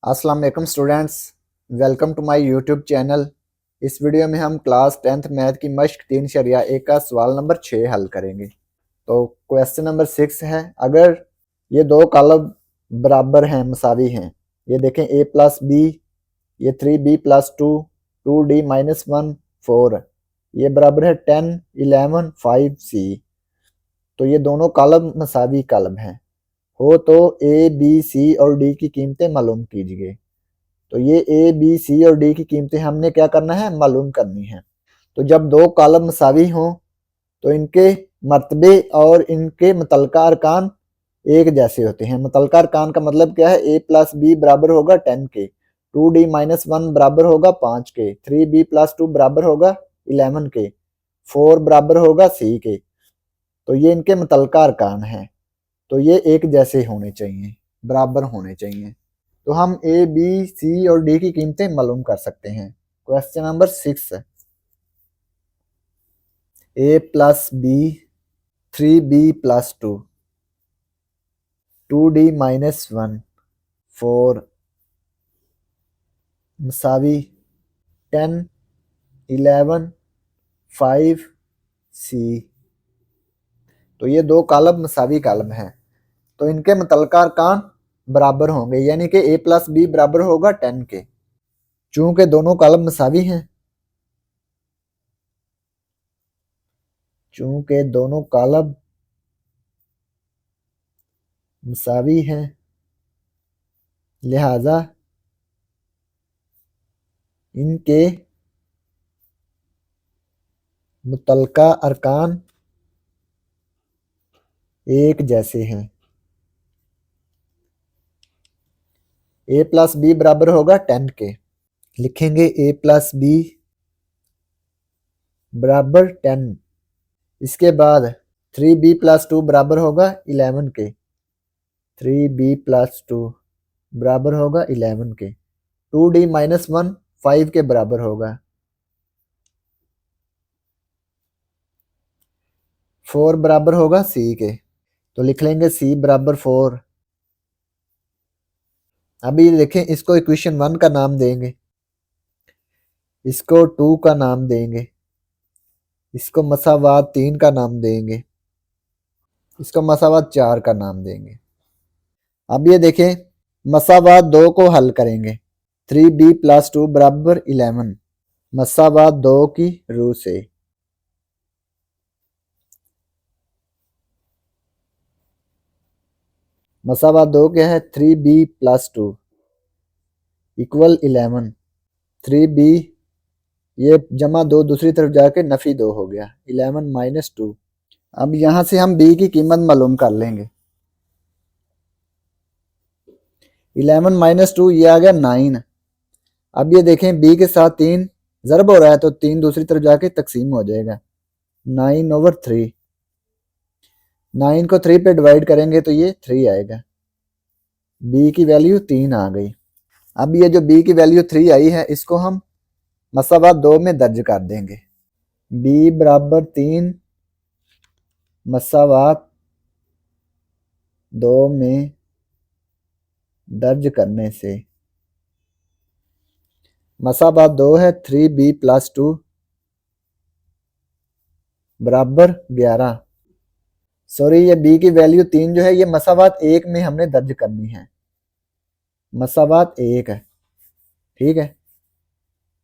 अस्सलाम वालेकुम students, welcome to my YouTube channel. इस वीडियो में हम क्लास 10th मैथ की मश्क 3 का सवाल नंबर 6 हल करेंगे। तो क्वेश्चन नंबर 6 है, अगर ये दो कॉलम बराबर हैं, मसावी हैं, ये देखें a प्लस बी, ये 3b प्लस 2, 2d माइनस 1, 4, ये बराबर है 10, 11, 5c। तो ये दोनों कॉलम मसावी कॉलम हैं हो तो a, b, c और d की कीमतें मालूम कीजिए। तो ये ए बी सी और डी की कीमतें हमने क्या करना है, मालूम करनी है। तो जब दो कॉलम मसावी हों तो इनके मर्तबे और इनके मुतलका अरकान एक जैसे होते हैं। मुतलका अरकान का मतलब क्या है, ए प्लस बी बराबर होगा 10 के, 2d माइनस 1 बराबर होगा 5 के, 3b प्लस 2 बराबर होगा 11 के, 4 बराबर होगा सी के। तो ये इनके मुतलका अरकान हैं, तो ये एक जैसे होने चाहिए, बराबर होने चाहिए। तो हम ए बी सी और डी की कीमतें मालूम कर सकते हैं। क्वेश्चन नंबर 6 है, A plus B, 3b plus 2, 2d minus 1, 4 मसावी 10, 11, 5 सी। तो ये दो कॉलम मसावी कॉलम हैं, तो इनके मुतलका अरकान बराबर होंगे, यानी कि a प्लस बी बराबर होगा 10 के। चूंकि दोनों कॉलम मसावी हैं, चूंकि दोनों कॉलम मसावी हैं, लिहाजा इनके मुतलका अरकान एक जैसे हैं। a प्लस बी बराबर होगा 10 के, लिखेंगे a प्लस बी बराबर 10। इसके बाद 3b प्लस 2 बराबर होगा 11 के, 3b प्लस 2 बराबर होगा 11 के, 2d माइनस 1 5 के बराबर होगा, 4 बराबर होगा c के। तो लिख लेंगे c बराबर 4। अभी देखें, इसको इक्वेशन 1 का नाम देंगे, इसको 2 का नाम देंगे, इसको मसावात 3 का नाम देंगे, इसको मसावात 4 का नाम देंगे। अब ये देखें, मसावात 2 को हल करेंगे, 3b प्लस 2 बराबर 11, मसावात 2 की रूह से। मसावात 2 क्या है, 3b प्लस 2 इक्वल 11, 3b ये जमा 2 दूसरी तरफ जाके नफी 2 हो गया, 11 माइनस 2। अब यहां से हम b की कीमत मालूम कर लेंगे, 11 माइनस 2 ये आ गया 9। अब ये देखें, b के साथ 3 ज़रब हो रहा है, तो 3 दूसरी तरफ जाके तकसीम हो जाएगा, 9/3। 9 को 3 पे डिवाइड करेंगे तो ये 3 आएगा, b की वैल्यू 3 आ गई। अब ये जो b की वैल्यू 3 आई है, इसको हम मसावात 2 में दर्ज कर देंगे, b बराबर 3 मसावात 2 में दर्ज करने से मसावात 2 है 3b प्लस 2 बराबर 11। सॉरी, ये b की वैल्यू 3 जो है, ये मसावात 1 में हमने दर्ज करनी है, मसावात 1 है, ठीक है।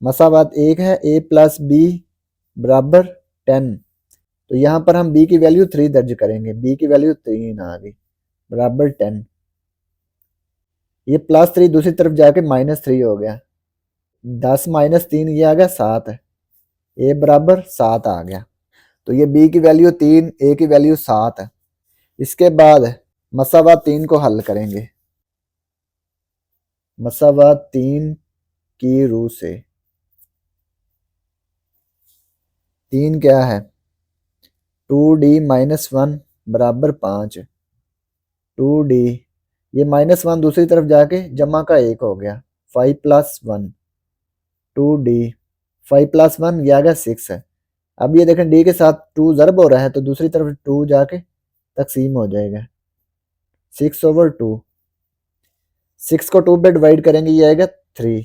मसावात 1 है, a प्लस बी बराबर 10। तो यहाँ पर हम b की वैल्यू 3 दर्ज करेंगे, b की वैल्यू 3 आ गई, बराबर 10। ये प्लस 3 दूसरी तरफ जाके माइनस 3 हो गया, 10 माइनस 3 ये आ गया 7, a बराबर 7 आ गया। तो ये b की वैल्यू 3, a की वैल्यू 7 है। इसके बाद मसावात 3 को हल करेंगे, मसावात 3 की रूह से। 3 क्या है, 2d माइनस 1 बराबर 5, 2d ये माइनस 1 दूसरी तरफ जाके जमा का 1 हो गया, 5 प्लस 1, 2d 5 प्लस 1 ये आ गया 6 है। अब ये देखें, d के साथ 2 ज़रब हो रहा है, तो दूसरी तरफ 2 जाके तकसीम हो जाएगा, 6/2। 6 को 2 पे डिवाइड करेंगे, ये आएगा 3।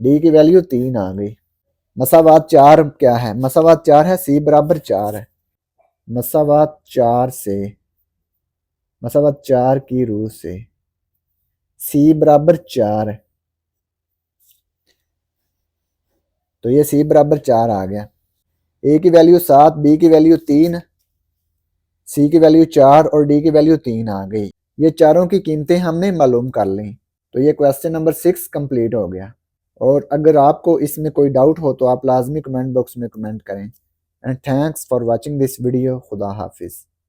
डी की वैल्यू 3 आ गई। मसावात 4 क्या है? मसावात 4 है, सी बराबर 4 है। मसावात 4 से, मसावात 4 की रूह से सी बराबर 4 है, तो ये सी बराबर 4 आ गया। ए की वैल्यू 7, बी की वैल्यू 3, सी की वैल्यू 4 और डी की वैल्यू 3 आ गई। ये चारों की कीमतें हमने मालूम कर ली। तो ये क्वेश्चन नंबर 6 कंप्लीट हो गया। और अगर आपको इसमें कोई डाउट हो तो आप लाजमी कमेंट बॉक्स में कमेंट करें। And thanks for watching this video. खुदा हाफिज़।